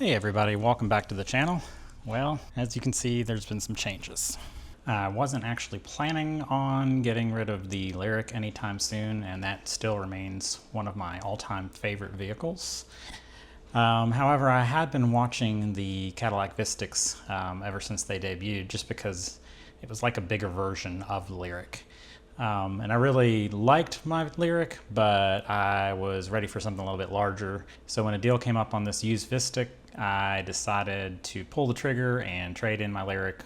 Hey everybody, welcome back to the channel. Well, as you can see, there's been some changes. I wasn't actually planning on getting rid of the Lyriq anytime soon, and that still remains one of my all-time favorite vehicles. However, I had been watching the Cadillac VISTIQs ever since they debuted, just because it was like a bigger version of the Lyriq. And I really liked my Lyriq, but I was ready for something a little bit larger. So when a deal came up on this used VISTIQ, I decided to pull the trigger and trade in my Lyriq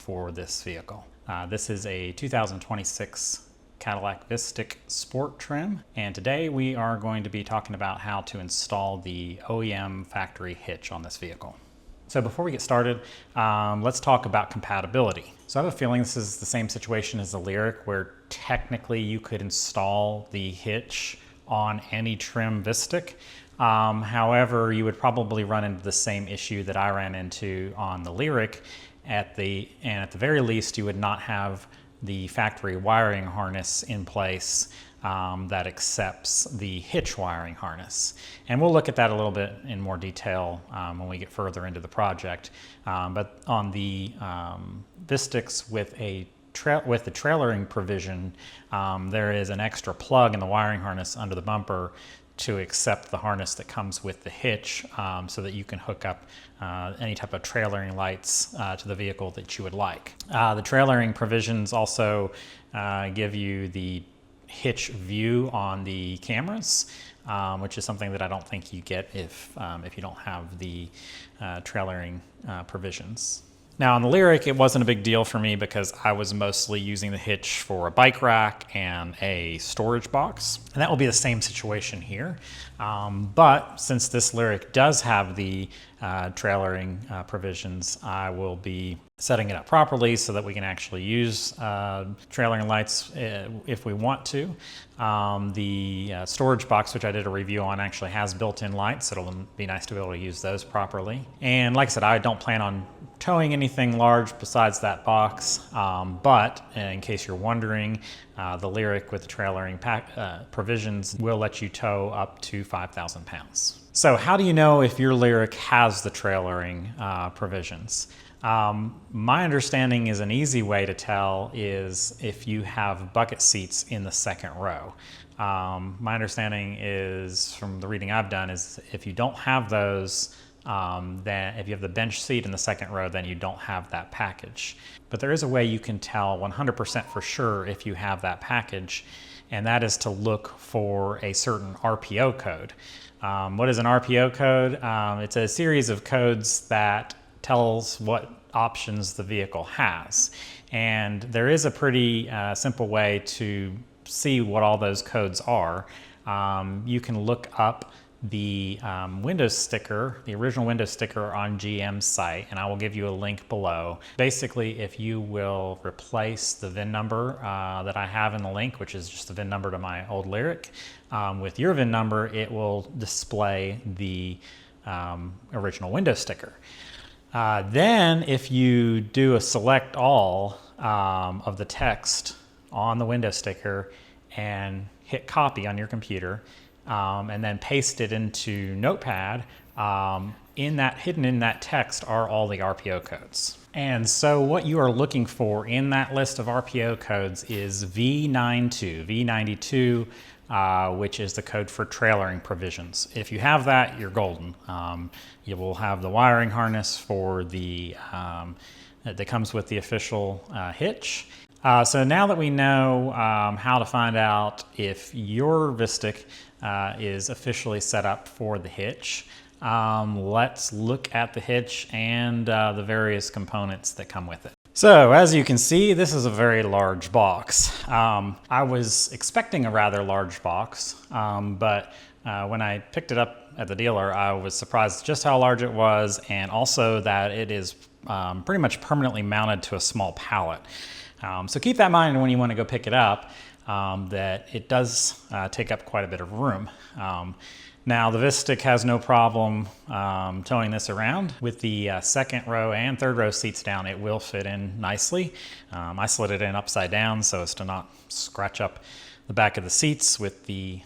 for this vehicle. This is a 2026 Cadillac VISTIQ Sport trim, and today we are going to be talking about how to install the OEM factory hitch on this vehicle. So before we get started, let's talk about compatibility. So I have a feeling this is the same situation as the Lyriq, where technically you could install the hitch on any trim VISTIQ. However, you would probably run into the same issue that I ran into on the Lyriq. At the very least, you would not have the factory wiring harness in place that accepts the hitch wiring harness. And we'll look at that a little bit in more detail when we get further into the project. But on the VISTIQs with the trailering provision, there is an extra plug in the wiring harness under the bumper to accept the harness that comes with the hitch, so that you can hook up any type of trailering lights to the vehicle that you would like. The trailering provisions also give you the hitch view on the cameras, which is something that I don't think you get if you don't have the trailering provisions. Now on the Lyriq, it wasn't a big deal for me because I was mostly using the hitch for a bike rack and a storage box. And that will be the same situation here. But since this Lyriq does have the trailering provisions, I will be setting it up properly so that we can actually use trailering lights if we want to. The storage box, which I did a review on, actually has built-in lights, so it'll be nice to be able to use those properly. And like I said, I don't plan on towing anything large besides that box, but in case you're wondering, the Lyriq with the trailering provisions will let you tow up to 5,000 pounds. So how do you know if your Lyriq has the trailering provisions? My understanding is an easy way to tell is if you have bucket seats in the second row. My understanding is, from the reading I've done, is if you don't have those, then if you have the bench seat in the second row, then you don't have that package. But there is a way you can tell 100% for sure if you have that package, and that is to look for a certain RPO code. What is an RPO code? It's a series of codes that tells what options the vehicle has. And there is a pretty simple way to see what all those codes are. You can look up the window sticker, the original window sticker on GM's site, and I will give you a link below. Basically, if you will replace the VIN number that I have in the link, which is just the VIN number to my old Lyriq, with your VIN number, it will display the original window sticker. Then if you do a select all of the text on the window sticker and hit copy on your computer, and then paste it into Notepad, hidden in that text are all the RPO codes. And so what you are looking for in that list of RPO codes is V92, V92, which is the code for trailering provisions. If you have that, you're golden. You will have the wiring harness for the that comes with the official hitch. So now that we know how to find out if your VISTIQ is officially set up for the hitch, let's look at the hitch and the various components that come with it. So as you can see, this is a very large box. I was expecting a rather large box, but when I picked it up at the dealer, I was surprised just how large it was, and also that it is pretty much permanently mounted to a small pallet. So keep that in mind when you want to go pick it up, that it does take up quite a bit of room. Now the VISTIQ has no problem towing this around. With the second row and third row seats down, it will fit in nicely. I slid it in upside down so as to not scratch up the back of the seats with the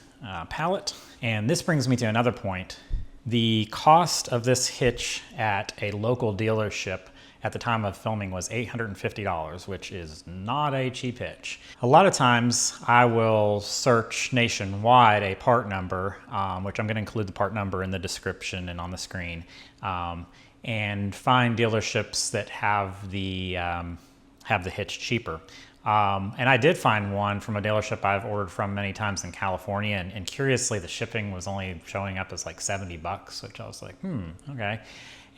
pallet. And this brings me to another point. The cost of this hitch at a local dealership at the time of filming was $850, which is not a cheap hitch. A lot of times I will search nationwide a part number, which I'm going to include the part number in the description and on the screen, and find dealerships that have the hitch cheaper. And I did find one from a dealership I've ordered from many times in California, and curiously the shipping was only showing up as like $70, which I was like, okay.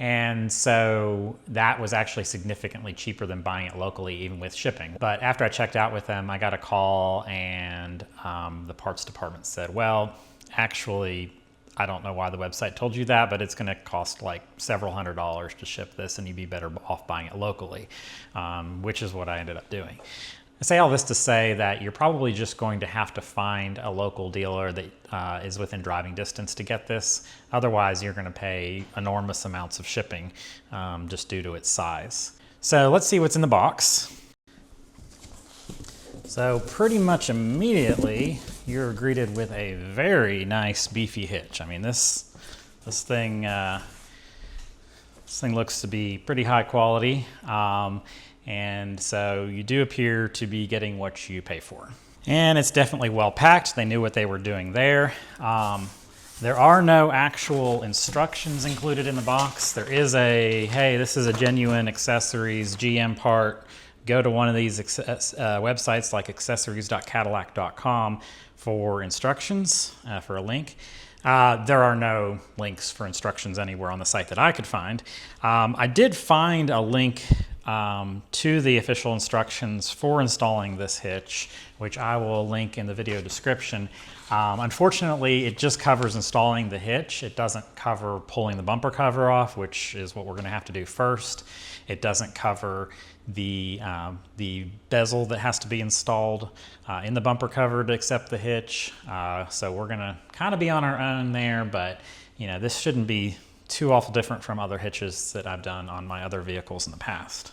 And so that was actually significantly cheaper than buying it locally, even with shipping. But after I checked out with them, I got a call, and the parts department said, well, actually, I don't know why the website told you that, but it's going to cost like several $100s to ship this, and you'd be better off buying it locally, which is what I ended up doing. I say all this to say that you're probably just going to have to find a local dealer that is within driving distance to get this. Otherwise, you're going to pay enormous amounts of shipping just due to its size. So let's see what's in the box. So pretty much immediately, you're greeted with a very nice beefy hitch. I mean, this thing looks to be pretty high quality. And so you do appear to be getting what you pay for. And it's definitely well packed. They knew what they were doing there. There are no actual instructions included in the box. There is a, hey, this is a genuine accessories GM part. Go to one of these websites like accessories.cadillac.com for instructions, for a link. There are no links for instructions anywhere on the site that I could find. I did find a link to the official instructions for installing this hitch, which I will link in the video description. Unfortunately, it just covers installing the hitch. It doesn't cover pulling the bumper cover off, which is what we're going to have to do first. It doesn't cover the bezel that has to be installed in the bumper cover to accept the hitch. So we're going to kind of be on our own there, but you know, this shouldn't be too awful different from other hitches that I've done on my other vehicles in the past.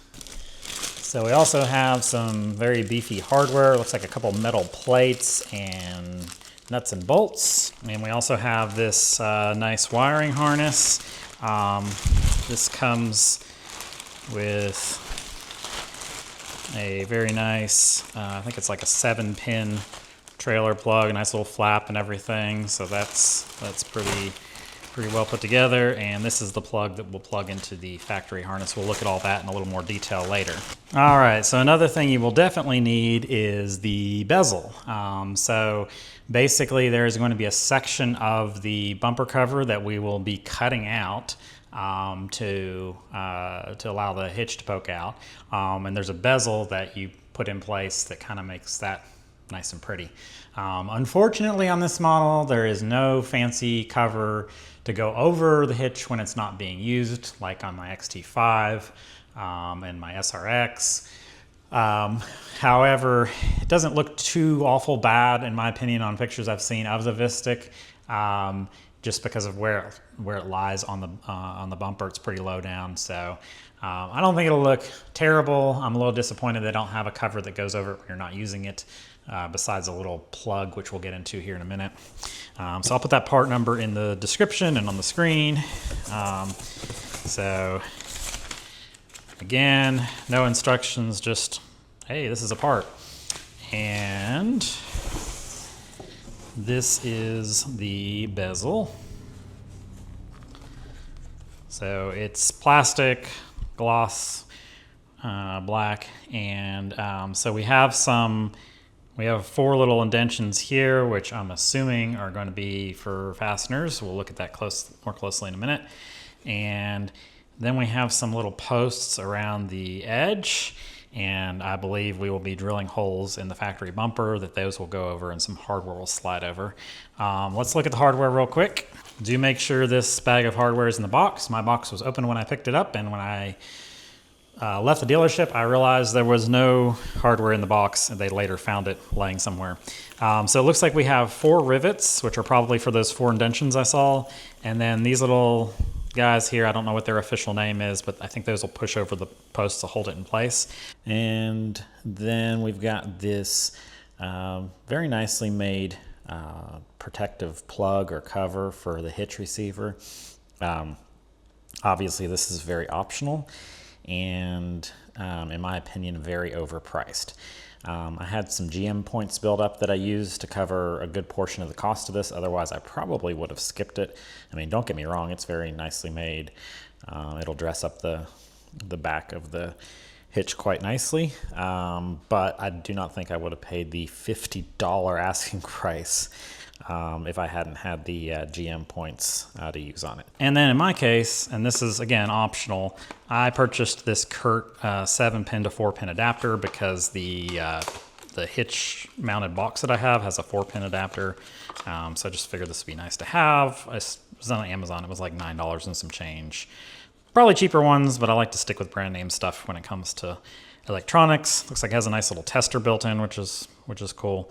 So we also have some very beefy hardware. It looks like a couple metal plates and nuts and bolts. And we also have this nice wiring harness. This comes with a very nice, I think it's like a 7-pin trailer plug, a nice little flap and everything. So that's pretty well put together, and this is the plug that will plug into the factory harness. We'll look at all that in a little more detail later. All right, so another thing you will definitely need is the bezel. So basically there's going to be a section of the bumper cover that we will be cutting out to allow the hitch to poke out. And there's a bezel that you put in place that kind of makes that nice and pretty. Unfortunately on this model, there is no fancy cover to go over the hitch when it's not being used, like on my XT5 and my SRX. However, it doesn't look too awful bad, in my opinion, on pictures I've seen of the VISTIQ, just because of where it lies on the bumper. It's pretty low down, so I don't think it'll look terrible. I'm a little disappointed they don't have a cover that goes over it when you're not using it, besides a little plug, which we'll get into here in a minute. So I'll put that part number in the description and on the screen. So again, no instructions, just, hey, this is a part. And this is the bezel. So it's plastic, gloss, black, and so we have 4 little indentions here, which I'm assuming are going to be for fasteners. We'll look at that more closely in a minute. And then we have some little posts around the edge, and I believe we will be drilling holes in the factory bumper that those will go over and some hardware will slide over. Let's look at the hardware real quick. Do make sure this bag of hardware is in the box. My box was open when I picked it up, and when I left the dealership, I realized there was no hardware in the box, and they later found it laying somewhere. So it looks like we have 4 rivets, which are probably for those 4 indentions I saw, and then these little guys here, I don't know what their official name is, but I think those will push over the posts to hold it in place. And then we've got this very nicely made protective plug or cover for the hitch receiver. Obviously this is very optional and in my opinion very overpriced. I had some GM points built up that I used to cover a good portion of the cost of this. Otherwise I probably would have skipped it. I mean, don't get me wrong, it's very nicely made. It'll dress up the back of the hitch quite nicely, but I do not think I would have paid the $50 asking price if I hadn't had the GM points to use on it. And then in my case, and this is again optional, I purchased this CURT 7-pin to 4-pin adapter because the hitch mounted box that I have has a 4-pin adapter. So I just figured this would be nice to have. It was on Amazon, it was like $9 and some change. Probably cheaper ones, but I like to stick with brand name stuff when it comes to electronics. Looks like it has a nice little tester built in, which is cool.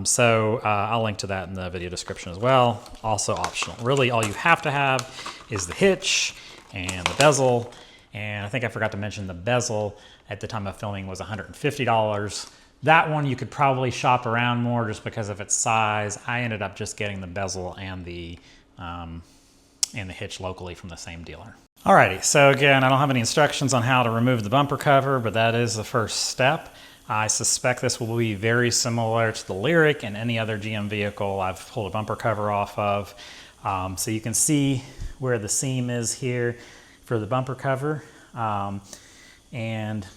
So I'll link to that in the video description as well. Also optional. Really, all you have to have is the hitch and the bezel. And I think I forgot to mention the bezel at the time of filming was $150. That one you could probably shop around more just because of its size. I ended up just getting the bezel and the hitch locally from the same dealer. Alrighty, so again, I don't have any instructions on how to remove the bumper cover, but that is the first step. I suspect this will be very similar to the Lyriq and any other GM vehicle I've pulled a bumper cover off of. So you can see where the seam is here for the bumper cover. And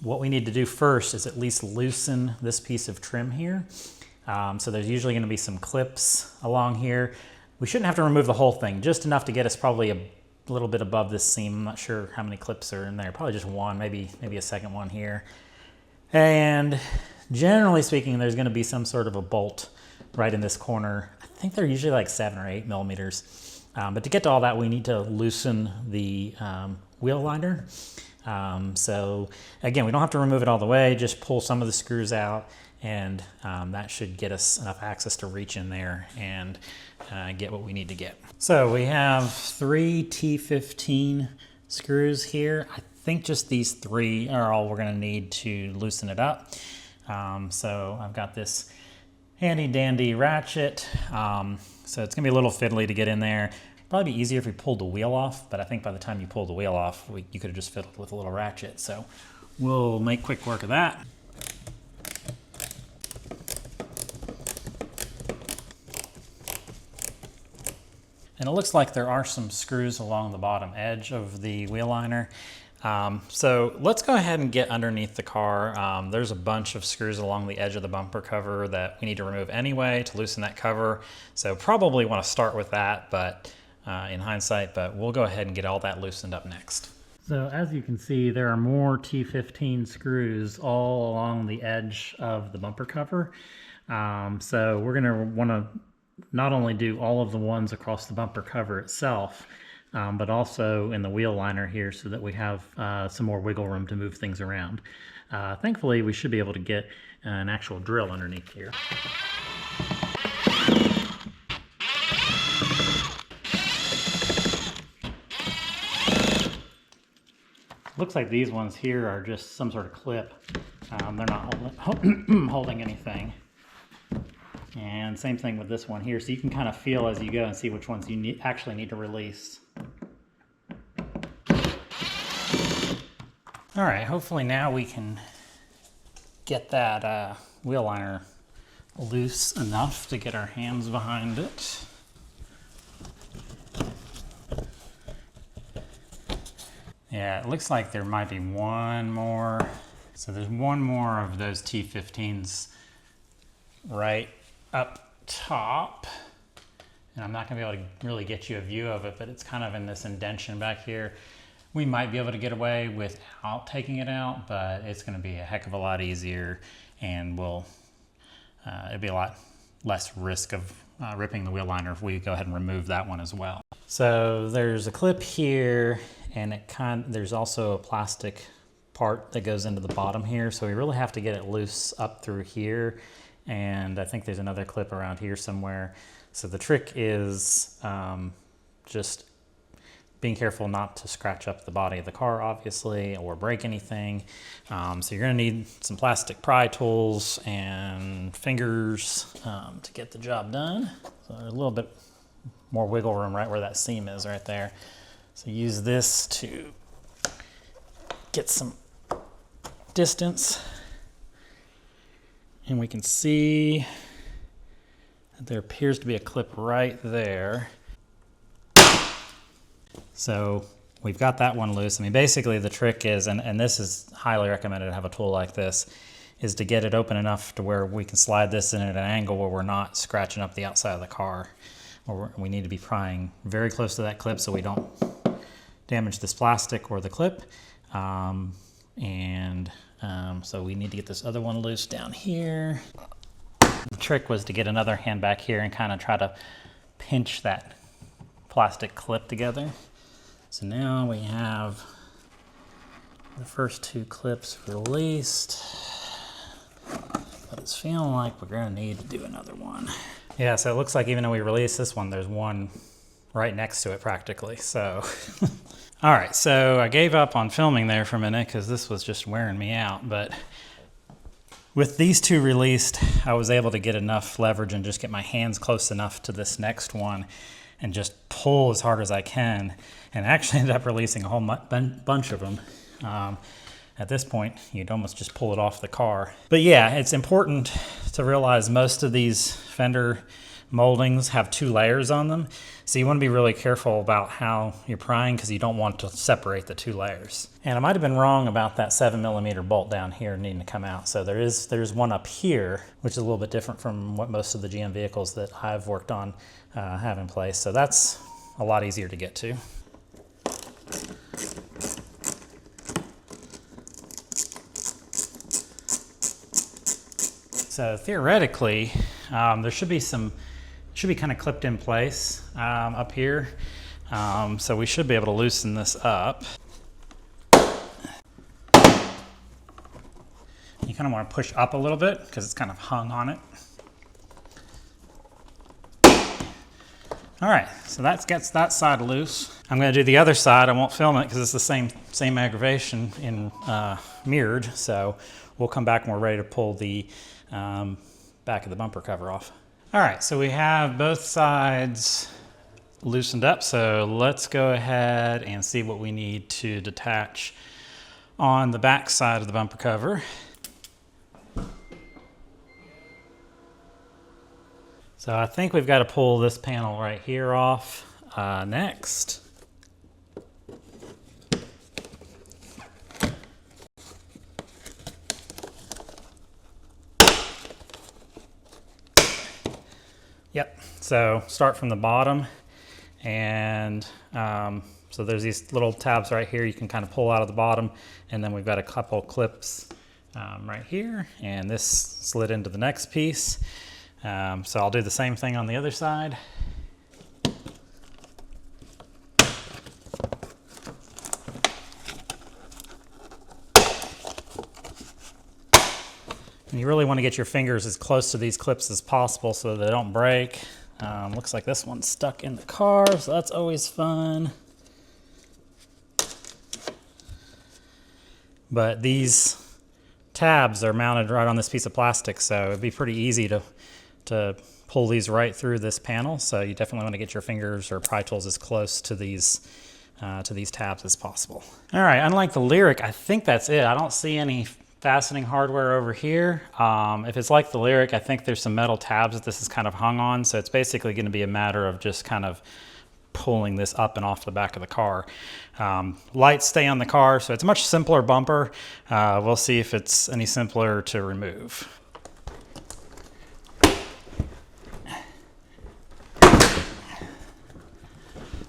what we need to do first is at least loosen this piece of trim here. So there's usually going to be some clips along here. We shouldn't have to remove the whole thing, just enough to get us probably a little bit above this seam. I'm not sure how many clips are in there, probably just one, maybe a second one here. And generally speaking, there's going to be some sort of a bolt right in this corner. I think they're usually like 7 or 8 millimeters. But to get to all that, we need to loosen the wheel liner. So again, we don't have to remove it all the way, just pull some of the screws out, and that should get us enough access to reach in there and get what we need to get. So we have 3 T15 screws here. I think just these 3 are all we're going to need to loosen it up. So I've got this handy dandy ratchet. So it's going to be a little fiddly to get in there. Probably be easier if we pulled the wheel off, but I think by the time you pull the wheel off, you could have just fiddled with a little ratchet. So we'll make quick work of that. And it looks like there are some screws along the bottom edge of the wheel liner. So let's go ahead and get underneath the car. There's a bunch of screws along the edge of the bumper cover that we need to remove anyway to loosen that cover. So probably want to start with that, but in hindsight, but we'll go ahead and get all that loosened up next. So as you can see, there are more T15 screws all along the edge of the bumper cover. So we're going to want to not only do all of the ones across the bumper cover itself, but also in the wheel liner here so that we have some more wiggle room to move things around. Thankfully, we should be able to get an actual drill underneath here. Looks like these ones here are just some sort of clip. They're not holding anything. And same thing with this one here. So you can kind of feel as you go and see which ones you actually need to release. All right, hopefully now we can get that wheel liner loose enough to get our hands behind it. Yeah, it looks like there might be one more. So there's one more of those T15s right up top. And I'm not gonna be able to really get you a view of it, but it's kind of in this indention back here. We might be able to get away without taking it out, but it's gonna be a heck of a lot easier, and it'll be a lot less risk of ripping the wheel liner if we go ahead and remove that one as well. So there's a clip here, and there's also a plastic part that goes into the bottom here, so we really have to get it loose up through here, and I think there's another clip around here somewhere. So the trick is just being careful not to scratch up the body of the car, obviously, or break anything. So you're gonna need some plastic pry tools and fingers to get the job done. So a little bit more wiggle room right where that seam is right there. So use this to get some distance. And we can see that there appears to be a clip right there. So we've got that one loose. I mean, basically the trick is, and this is highly recommended to have a tool like this, is to get it open enough to where we can slide this in at an angle where we're not scratching up the outside of the car. Or we need to be prying very close to that clip so we don't damage this plastic or the clip. So we need to get this other one loose down here. The trick was to get another hand back here and kind of try to pinch that plastic clip together. So now we have the first two clips released, but it's feeling like we're gonna need to do another one. Yeah, so it looks like even though we released this one, there's one right next to it practically, so. All right, so I gave up on filming there for a minute because this was just wearing me out, but with these two released, I was able to get enough leverage and just get my hands close enough to this next one and just pull as hard as I can, and actually ended up releasing a whole bunch of them. At this point, you'd almost just pull it off the car. But yeah, it's important to realize most of these fender moldings have two layers on them. So you want to be really careful about how you're prying because you don't want to separate the two layers. And I might have been wrong about that 7mm bolt down here needing to come out. So there's one up here, which is a little bit different from what most of the GM vehicles that I've worked on have in place. So that's a lot easier to get to. So theoretically, there should be kind of clipped in place up here. So we should be able to loosen this up. You kind of want to push up a little bit because it's kind of hung on it. All right, so that gets that side loose. I'm going to do the other side. I won't film it because it's the same aggravation in mirrored. So we'll come back when we're ready to pull the back of the bumper cover off. All right, so we have both sides loosened up. So let's go ahead and see what we need to detach on the back side of the bumper cover. So I think we've got to pull this panel right here off next. Yep, so start from the bottom, and so there's these little tabs right here you can kind of pull out of the bottom, and then we've got a couple clips right here, and this slid into the next piece. So I'll do the same thing on the other side. And you really want to get your fingers as close to these clips as possible so they don't break. Looks like this one's stuck in the car, so that's always fun. But these tabs are mounted right on this piece of plastic, so it'd be pretty easy to pull these right through this panel. So you definitely want to get your fingers or pry tools as close to these tabs as possible. All right, unlike the Lyric, I think that's it. I don't see any fastening hardware over here. If it's like the Lyric, I think there's some metal tabs that this is kind of hung on. So it's basically going to be a matter of just kind of pulling this up and off the back of the car. Lights stay on the car, so it's a much simpler bumper. We'll see if it's any simpler to remove.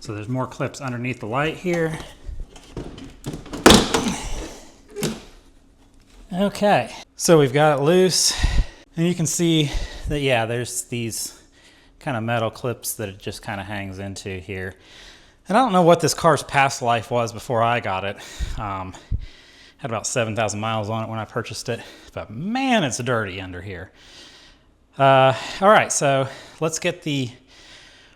So there's more clips underneath the light here. Okay, so we've got it loose, and you can see that, yeah, there's these kind of metal clips that it just kind of hangs into here. And I don't know what this car's past life was before I got it. Had about 7,000 miles on it when I purchased it, but man, it's dirty under here. All right, so let's get the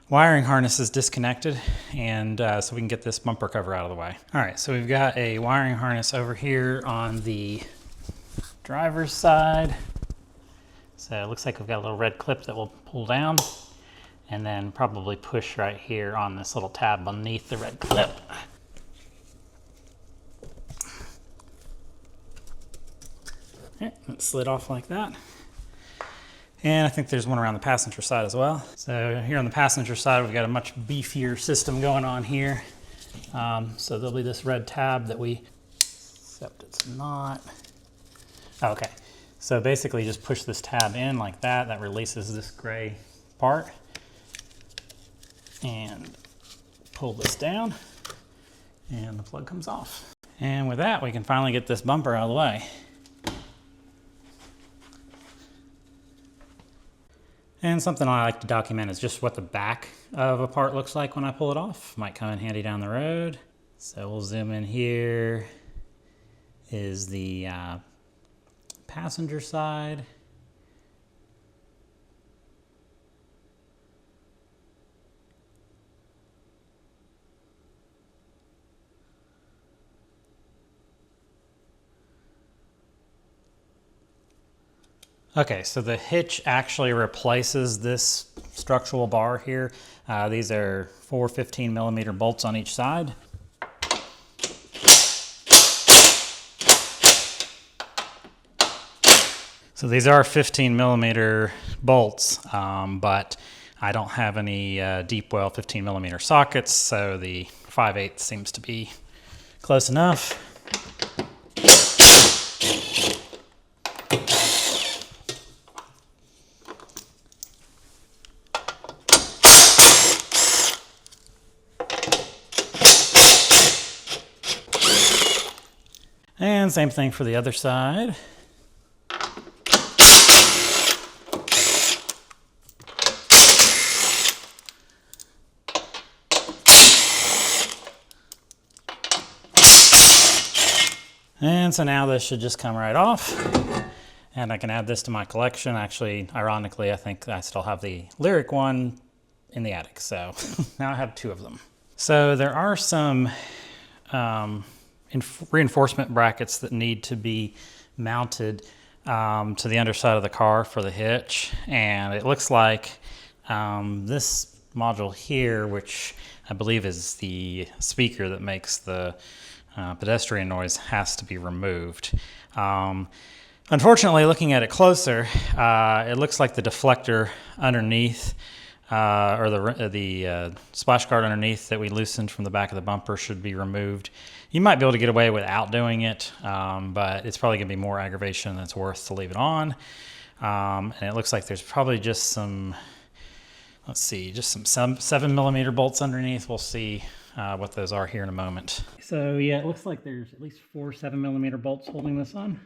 wiring harness is disconnected, and so we can get this bumper cover out of the way. All right, so we've got a wiring harness over here on the driver's side. So it looks like we've got a little red clip that will pull down and then probably push right here on this little tab beneath the red clip. Okay, it slid off like that. And I think there's one around the passenger side as well. So here on the passenger side, we've got a much beefier system going on here. So there'll be this red tab that except it's not. Oh, okay. So basically just push this tab in like that. That releases this gray part. And pull this down and the plug comes off. And with that, we can finally get this bumper out of the way. And something I like to document is just what the back of a part looks like when I pull it off. Might come in handy down the road. So we'll zoom in here. Is the passenger side. Okay, so the hitch actually replaces this structural bar here. These are 4 15mm bolts on each side. So these are 15mm bolts, but I don't have any deep well 15mm sockets, so the 5/8 seems to be close enough. And same thing for the other side. And so now this should just come right off. And I can add this to my collection. Actually, ironically, I think I still have the Lyric one in the attic. So now I have 2 of them. So there are some reinforcement brackets that need to be mounted to the underside of the car for the hitch. And it looks like this module here, which I believe is the speaker that makes the pedestrian noise, has to be removed. Unfortunately, looking at it closer, it looks like the deflector underneath or the splash guard underneath that we loosened from the back of the bumper should be removed. You might be able to get away without doing it, but it's probably going to be more aggravation than it's worth to leave it on. And it looks like there's probably just some, let's see, just some 7mm bolts underneath. We'll see what those are here in a moment. So yeah, it looks like there's at least 4 7mm bolts holding this on.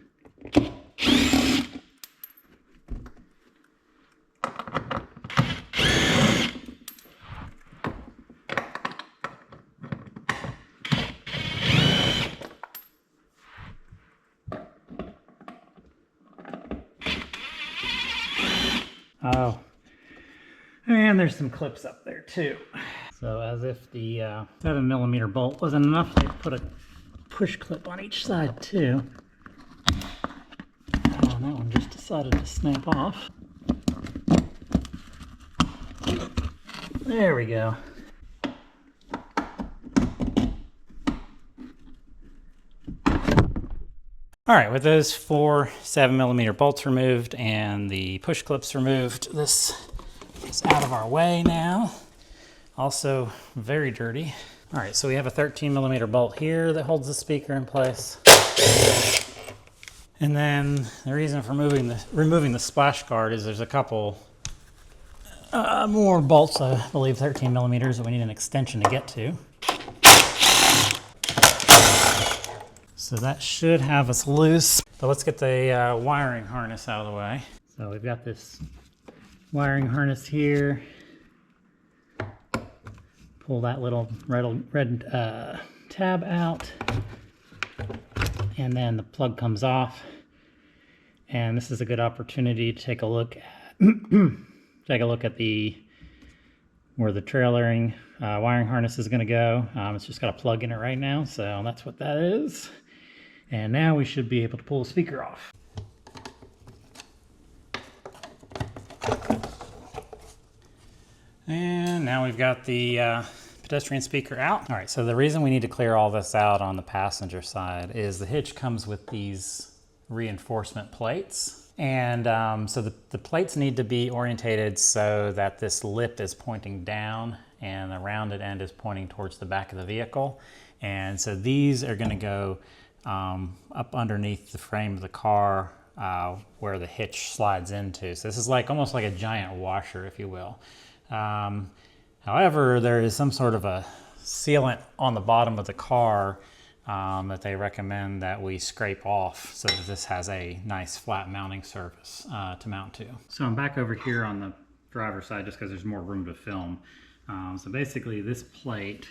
Oh, and there's some clips up there too. So as if the 7mm bolt wasn't enough, they put a push clip on each side too. Oh, that one just decided to snap off. There we go. All right, with those 4 7mm bolts removed and the push clips removed, this is out of our way now. Also very dirty. All right, so we have a 13mm bolt here that holds the speaker in place. And then the reason for removing the splash guard is there's a couple more bolts, I believe 13mm, that we need an extension to get to. So that should have us loose. But let's get the wiring harness out of the way. So we've got this wiring harness here. Pull that little red tab out. And then the plug comes off. And this is a good opportunity to take a look at the where the trailering wiring harness is going to go. It's just got a plug in it right now, so that's what that is. And now we should be able to pull the speaker off. And now we've got the pedestrian speaker out. All right, so the reason we need to clear all this out on the passenger side is the Hitch comes with these reinforcement plates. And so the plates need to be orientated so that this lip is pointing down and the rounded end is pointing towards the back of the vehicle. And so these are going to go up underneath the frame of the car where the hitch slides into. So this is like almost like a giant washer, if you will. However, there is some sort of a sealant on the bottom of the car that they recommend that we scrape off so that this has a nice flat mounting surface to mount to. So I'm back over here on the driver's side just because there's more room to film. So basically this plate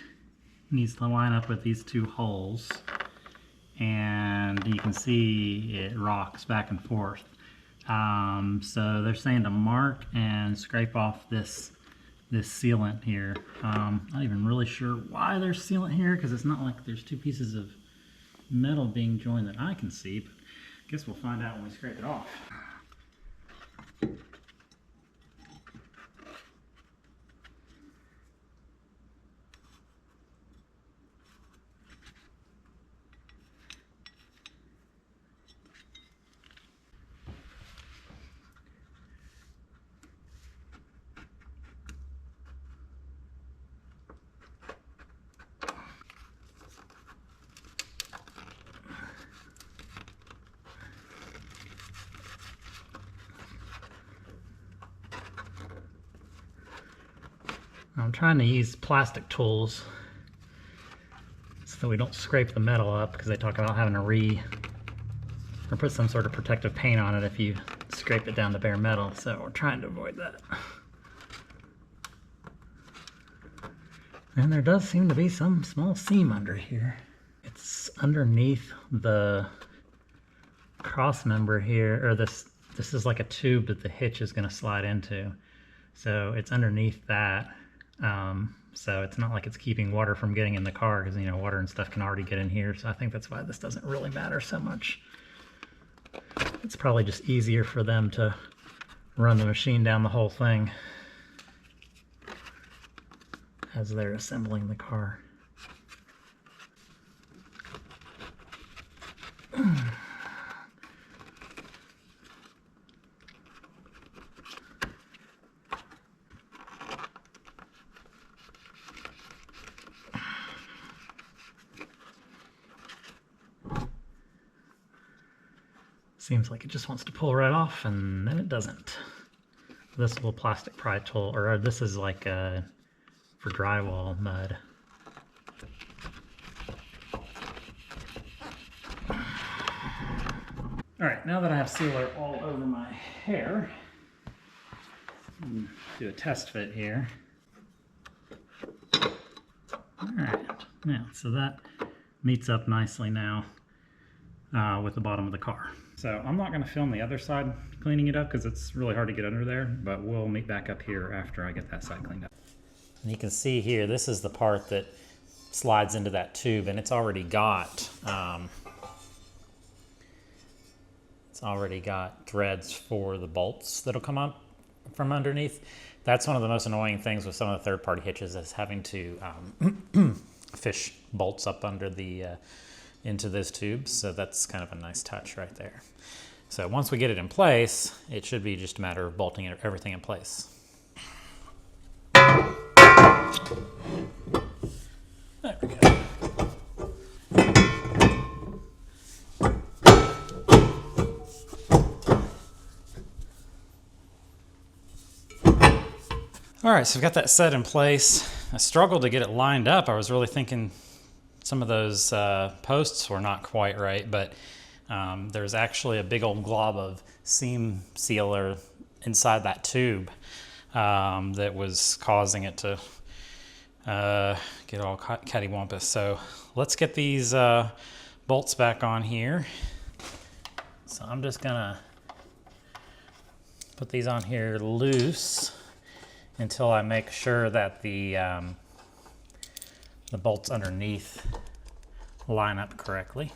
needs to line up with these two holes, and you can see it rocks back and forth. So they're saying to mark and scrape off this sealant here. Not even really sure why there's sealant here, because it's not like there's two pieces of metal being joined that I can see, but I guess we'll find out when we scrape it off. I'm trying to use plastic tools so we don't scrape the metal up, because they talk about having to or put some sort of protective paint on it if you scrape it down to bare metal, so we're trying to avoid that. And there does seem to be some small seam under here. It's underneath the cross member here, or this is like a tube that the hitch is going to slide into. So it's underneath that. So it's not like it's keeping water from getting in the car, because, you know, water and stuff can already get in here. So I think that's why this doesn't really matter so much. It's probably just easier for them to run the machine down the whole thing as they're assembling the car. Seems like it just wants to pull right off, and then it doesn't. This little plastic pry tool, or this is like for drywall mud. All right, now that I have sealer all over my hair, do a test fit here. All right, now, so that meets up nicely now with the bottom of the car. So I'm not going to film the other side cleaning it up because it's really hard to get under there, but we'll meet back up here after I get that side cleaned up. And you can see here, this is the part that slides into that tube, and it's already got threads for the bolts that'll come up from underneath. That's one of the most annoying things with some of the third-party hitches, is having to fish bolts up under the into those tubes. So that's kind of a nice touch right there. So once we get it in place, it should be just a matter of bolting everything in place. There we go. All right, so we've got that set in place. I struggled to get it lined up. I was really thinking some of those posts were not quite right, but there's actually a big old glob of seam sealer inside that tube that was causing it to get all cattywampus. So let's get these bolts back on here. So I'm just gonna put these on here loose until I make sure that the bolts underneath line up correctly.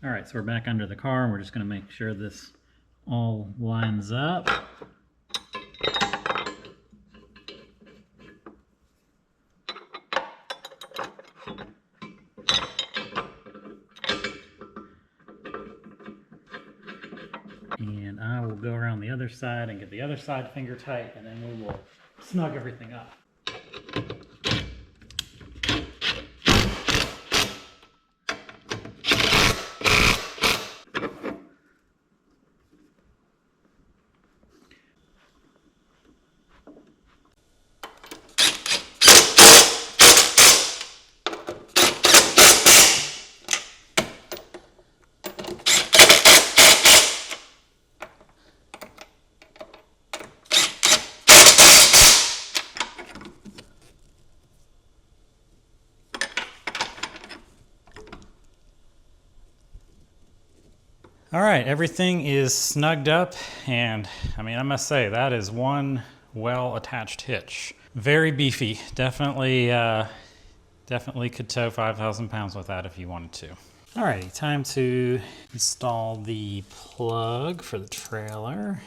All right, so we're back under the car and we're just going to make sure this all lines up. And I will go around the other side and get the other side finger tight, and then we will snug everything up. All right, everything is snugged up, and I mean, I must say that is one well-attached hitch. Very beefy. Definitely could tow 5,000 pounds with that if you wanted to. All righty, time to install the plug for the trailer,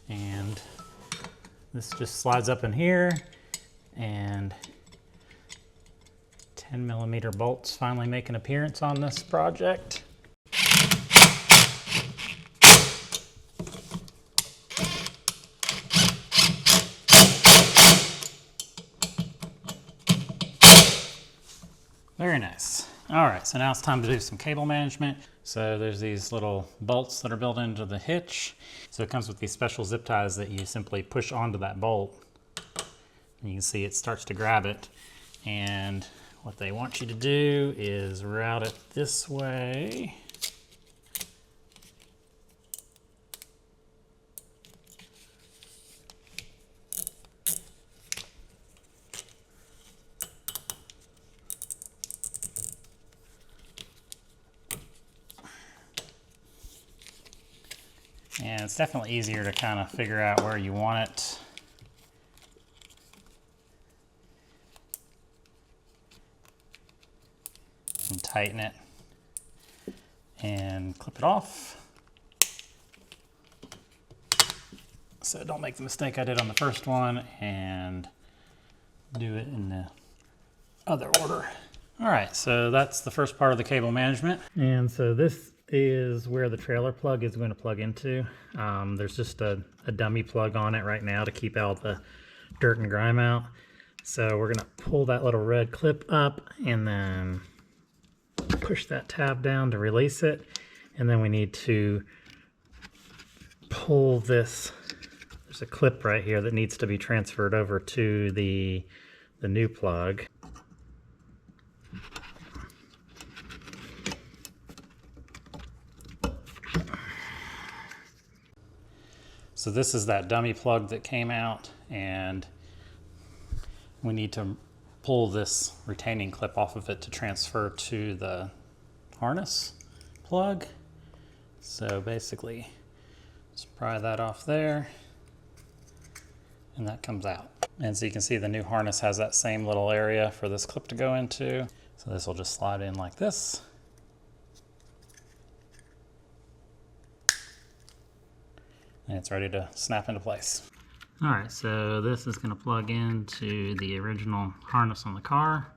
and this just slides up in here, and 10mm bolts finally make an appearance on this project. Very nice. All right, so now it's time to do some cable management. So there's these little bolts that are built into the hitch. So it comes with these special zip ties that you simply push onto that bolt. And you can see it starts to grab it. And what they want you to do is route it this way. And it's definitely easier to kind of figure out where you want it. And tighten it and clip it off. So don't make the mistake I did on the first one and do it in the other order. All right, so that's the first part of the cable management. And so this is where the trailer plug is going to plug into. There's just a dummy plug on it right now to keep all the dirt and grime out. So we're going to pull that little red clip up and then push that tab down to release it. And then we need to pull this. There's a clip right here that needs to be transferred over to the new plug. So this is that dummy plug that came out, and we need to pull this retaining clip off of it to transfer to the harness plug. So basically, just pry that off there, and that comes out. And so you can see the new harness has that same little area for this clip to go into. So this will just slide in like this. And it's ready to snap into place. All right, so this is going to plug into the original harness on the car.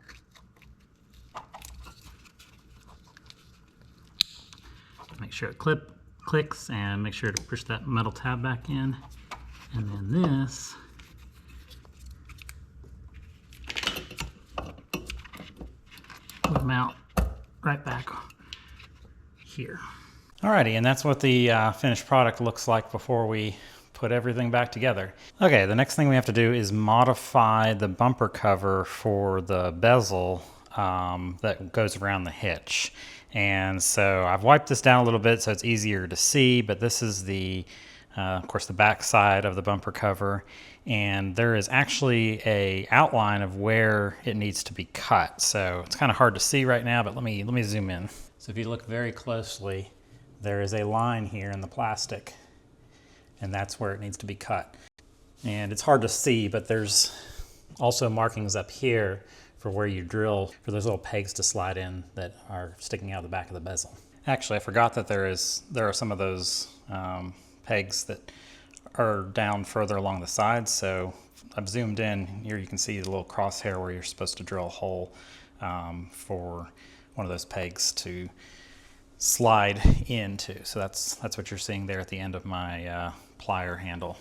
Make sure it clicks, and make sure to push that metal tab back in. And then this will mount right back here. Alrighty, and that's what the finished product looks like before we put everything back together. Okay, the next thing we have to do is modify the bumper cover for the bezel that goes around the hitch. And so I've wiped this down a little bit so it's easier to see, but this is the of course the back side of the bumper cover, and there is actually a outline of where it needs to be cut. So it's kind of hard to see right now, but let me zoom in. So if you look very closely, there is a line here in the plastic, and that's where it needs to be cut. And it's hard to see, but there's also markings up here for where you drill for those little pegs to slide in that are sticking out of the back of the bezel. Actually, I forgot that there are some of those pegs that are down further along the sides. So I've zoomed in here. You can see the little crosshair where you're supposed to drill a hole for one of those pegs to slide into. So that's what you're seeing there at the end of my plier handle.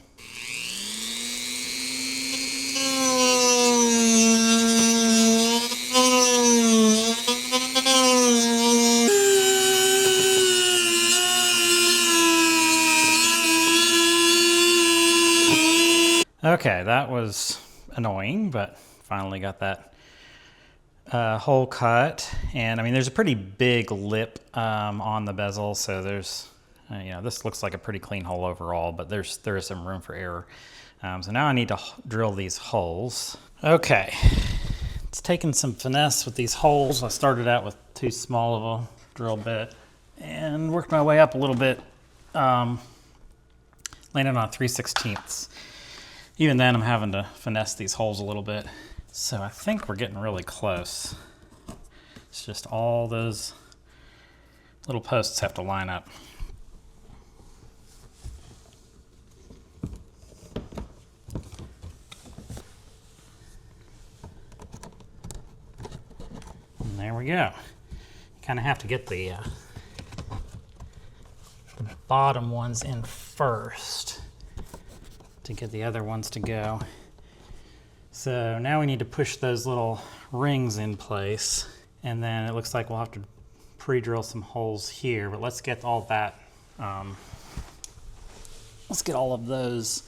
Okay, that was annoying, but finally got that hole cut. And I mean, there's a pretty big lip on the bezel, so there's, you know, this looks like a pretty clean hole overall, but there is some room for error. So now I need to drill these holes. Okay, it's taking some finesse with these holes. I started out with too small of a drill bit and worked my way up a little bit, landed on 3/16. Even then, I'm having to finesse these holes a little bit. So I think we're getting really close. It's just all those little posts have to line up. And there we go. Kind of have to get the bottom ones in first to get the other ones to go. So now we need to push those little rings in place, and then it looks like we'll have to pre-drill some holes here, but let's get all that, let's get all of those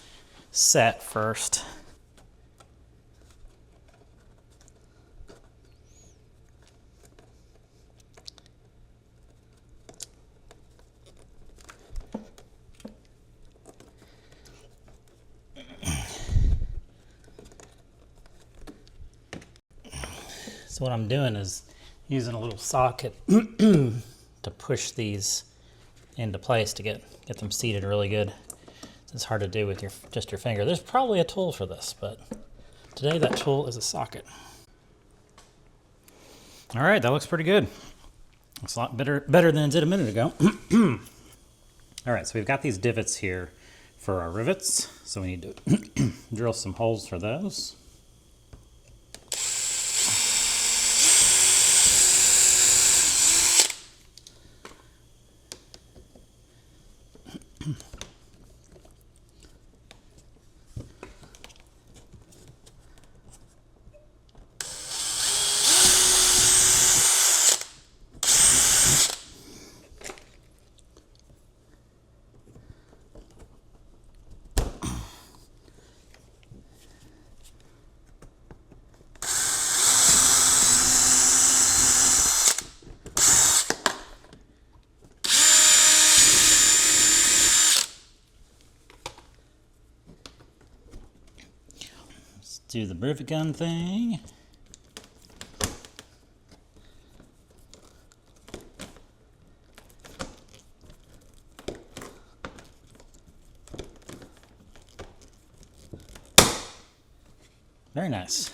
set first. So what I'm doing is using a little socket to push these into place to get them seated really good. It's hard to do with just your finger. There's probably a tool for this, but today that tool is a socket. All right, that looks pretty good. Looks a lot better than it did a minute ago. All right, so we've got these divots here for our rivets. So we need to drill some holes for those. Do the rivet gun thing. Very nice.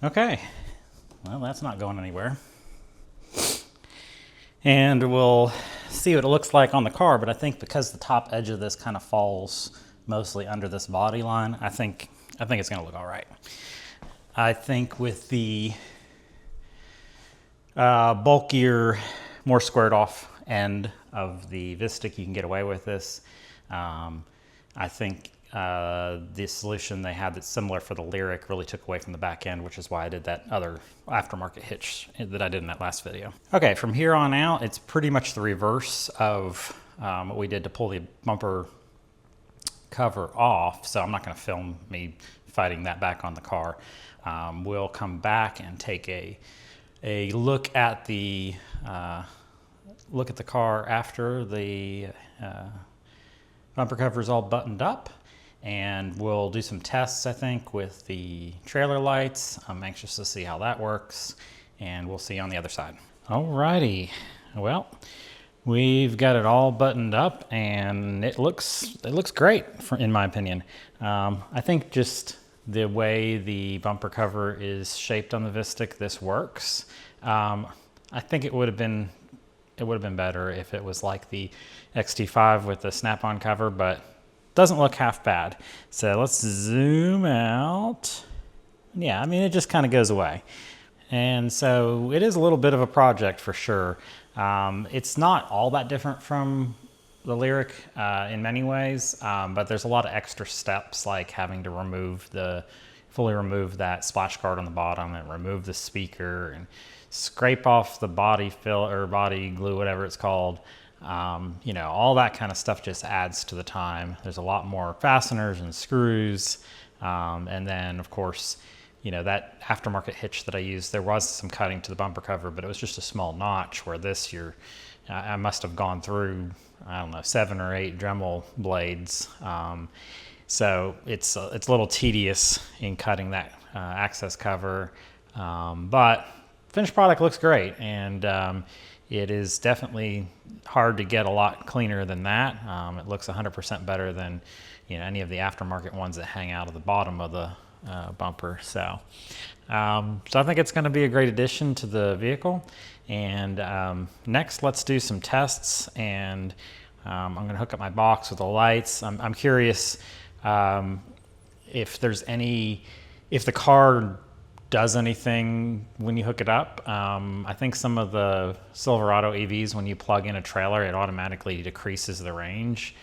Okay, well, that's not going anywhere. And we'll see what it looks like on the car, but I think because the top edge of this kind of falls mostly under this body line, I think it's going to look all right. I think with the bulkier, more squared off end of the VISTIQ, you can get away with this. I think the solution they had that's similar for the Lyric really took away from the back end, which is why I did that other aftermarket hitch that I did in that last video. Okay, from here on out, it's pretty much the reverse of what we did to pull the bumper cover off, so I'm not going to film me fighting that back on the car. We'll come back and take a a look at the car after the bumper cover is all buttoned up, and we'll do some tests, I think, with the trailer lights. I'm anxious to see how that works, and we'll see you on the other side. Alrighty, well, we've got it all buttoned up, and it looks great, in my opinion. I think just the way the bumper cover is shaped on the VISTIQ, this works. I think it would have been better if it was like the XT5 with the snap-on cover, but doesn't look half bad. So let's zoom out. Yeah, I mean, it just kind of goes away. And so it is a little bit of a project for sure. It's not all that different from the LYRIQ in many ways, but there's a lot of extra steps, like having to fully remove that splash guard on the bottom and remove the speaker and scrape off the body fill or body glue, whatever it's called. You know, all that kind of stuff just adds to the time. There's a lot more fasteners and screws. And then of course, you know, that aftermarket hitch that I used, there was some cutting to the bumper cover, but it was just a small notch, where this I must have gone through, I don't know, 7 or 8 Dremel blades. So it's a little tedious in cutting that access cover, but finished product looks great, and it is definitely hard to get a lot cleaner than that. It looks 100% better than, you know, any of the aftermarket ones that hang out of the bottom of the bumper. So I think it's going to be a great addition to the vehicle. And next, let's do some tests, and I'm going to hook up my box with the lights. I'm curious if the car does anything when you hook it up. I think some of the Silverado EVs, when you plug in a trailer, it automatically decreases the range.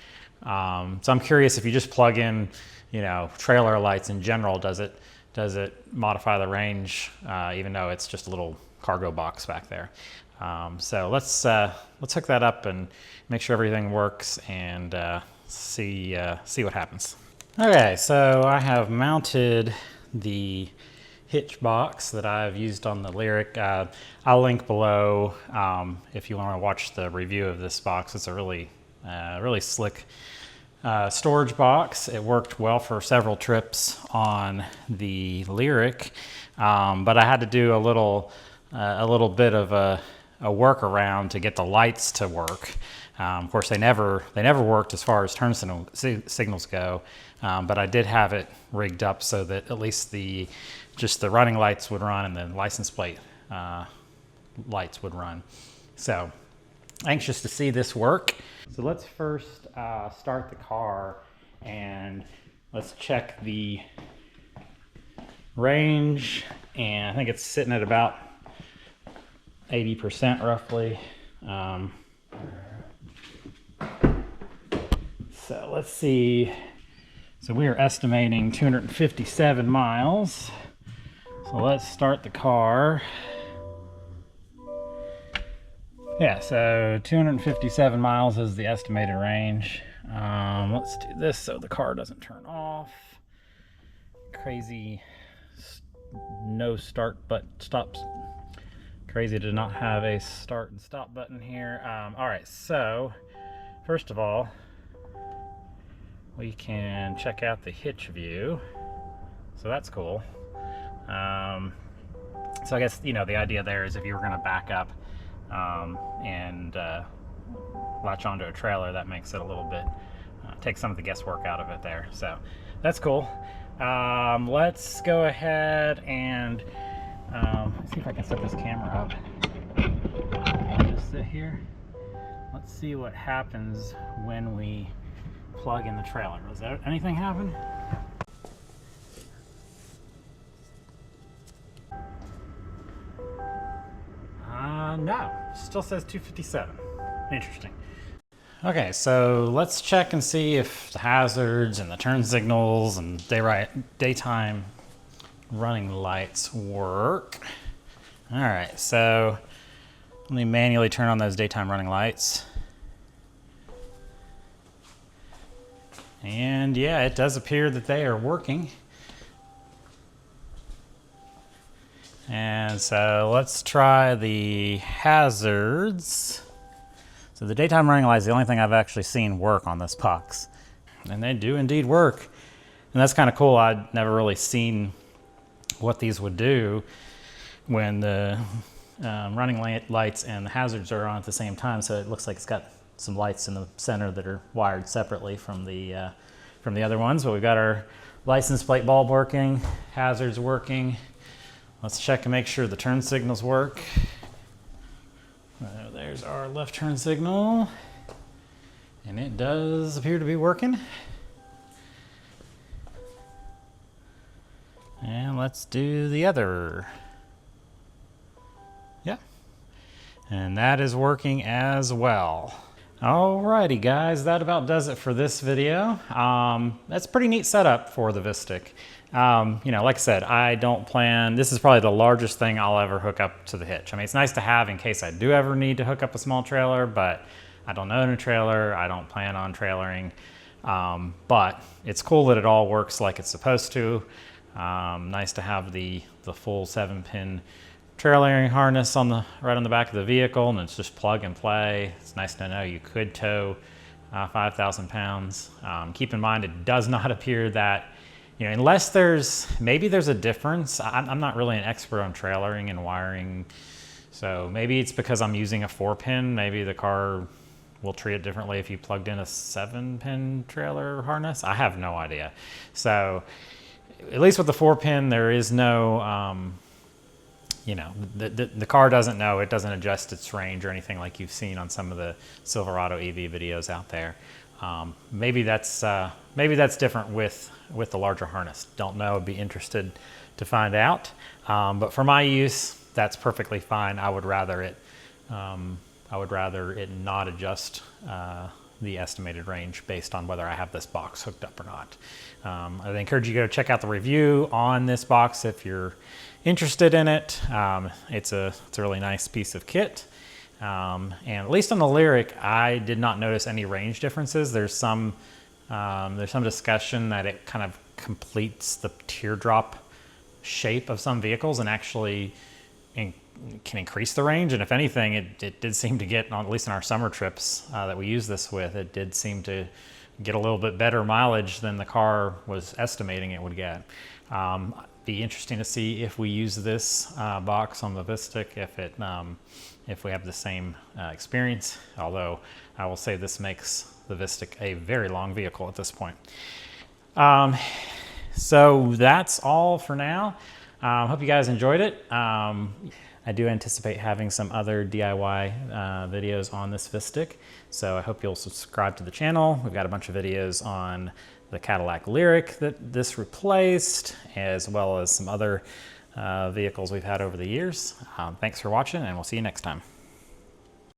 So I'm curious if you just plug in, you know, trailer lights in general, does it modify the range, even though it's just a little cargo box back there? So let's hook that up and make sure everything works, and see what happens. Okay, so I have mounted the hitch box that I've used on the LYRIQ. I'll link below if you want to watch the review of this box. It's a really slick storage box. It worked well for several trips on the LYRIQ, but I had to do a little bit of a workaround to get the lights to work. Of course, they never worked as far as turn signals go, but I did have it rigged up so that at least just the running lights would run, and the license plate lights would run. So anxious to see this work. So let's first start the car, and let's check the range, and I think it's sitting at about 80% roughly. So let's see. So we are estimating 257 miles. So let's start the car. Yeah, so 257 miles is the estimated range. Let's do this so the car doesn't turn off. Crazy no start but stops. Crazy to not have a start and stop button here. All right, so first of all, we can check out the hitch view. So that's cool. So I guess, you know, the idea there is if you were going to back up and latch onto a trailer, that makes it a little bit, take some of the guesswork out of it there. So that's cool. Let's go ahead and see if I can set this camera up. I'll just sit here. Let's see what happens when we plug in the trailer. Does anything happen? No, still says 257. Interesting. Okay, so let's check and see if the hazards and the turn signals and daytime running lights work. All right, so let me manually turn on those daytime running lights. And yeah, it does appear that they are working. And so let's try the hazards. So the daytime running light is the only thing I've actually seen work on this box. And they do indeed work. And that's kind of cool. I'd never really seen what these would do when the running lights and the hazards are on at the same time. So it looks like it's got some lights in the center that are wired separately from the other ones. But we've got our license plate bulb working, hazards working. Let's check and make sure the turn signals work. There's our left turn signal, and it does appear to be working. And let's do the other. Yeah, and that is working as well. Alrighty guys, that about does it for this video. That's a pretty neat setup for the VISTIQ. You know, like I said, I don't plan, this is probably the largest thing I'll ever hook up to the Hitch. I mean, it's nice to have in case I do ever need to hook up a small trailer, but I don't own a trailer. I don't plan on trailering. But it's cool that it all works like it's supposed to. Nice to have the full 7-pin trailering harness right on the back of the vehicle, and it's just plug and play. It's nice to know you could tow 5,000 pounds. Keep in mind, it does not appear that, you know, unless maybe there's a difference. I'm not really an expert on trailering and wiring, so maybe it's because I'm using a 4-pin. Maybe the car will treat it differently if you plugged in a 7-pin trailer harness. I have no idea. So at least with the 4-pin, there is no, you know, the car doesn't know. It doesn't adjust its range or anything like you've seen on some of the Silverado EV videos out there. Maybe that's different with the larger harness. Don't know. I'd be interested to find out. But for my use, that's perfectly fine. I would rather it not adjust the estimated range based on whether I have this box hooked up or not. I'd encourage you to go check out the review on this box if you're interested in it. It's a really nice piece of kit. And at least on the Lyriq, I did not notice any range differences. There's some discussion that it kind of completes the teardrop shape of some vehicles and actually can increase the range. And if anything, it did seem to get, at least in our summer trips that we use this with, it did seem to get a little bit better mileage than the car was estimating it would get. Be interesting to see if we use this box on the VISTIQ, if we have the same experience, although I will say this makes the VISTIQ a very long vehicle at this point. So that's all for now. Hope you guys enjoyed it. I do anticipate having some other DIY videos on this VISTIQ, so I hope you'll subscribe to the channel. We've got a bunch of videos on the Cadillac Lyriq that this replaced, as well as some other vehicles we've had over the years. Thanks for watching, and we'll see you next time.